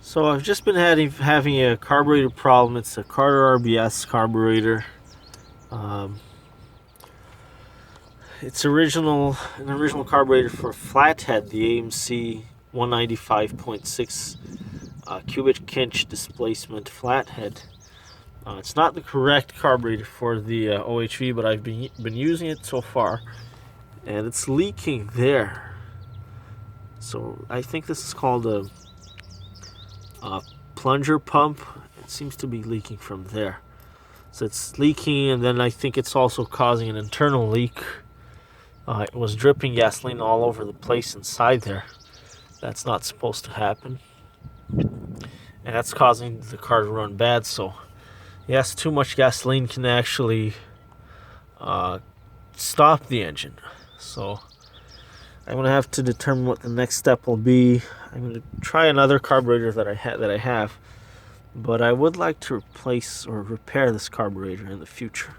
So I've just been having a carburetor problem. It's a Carter RBS carburetor. It's an original carburetor for flathead, the AMC 195.6 cubic inch displacement flathead. It's not the correct carburetor for the OHV, but I've been using it so far, and it's leaking there. So I think this is called a plunger pump. It seems to be leaking from there. So it's leaking, and then I think it's also causing an internal leak. It was dripping gasoline all over the place inside there. That's not supposed to happen. And that's causing the car to run bad. So yes, too much gasoline can actually stop the engine. So I'm going to have to determine what the next step will be. I'm going to try another carburetor that I have, but I would like to replace or repair this carburetor in the future.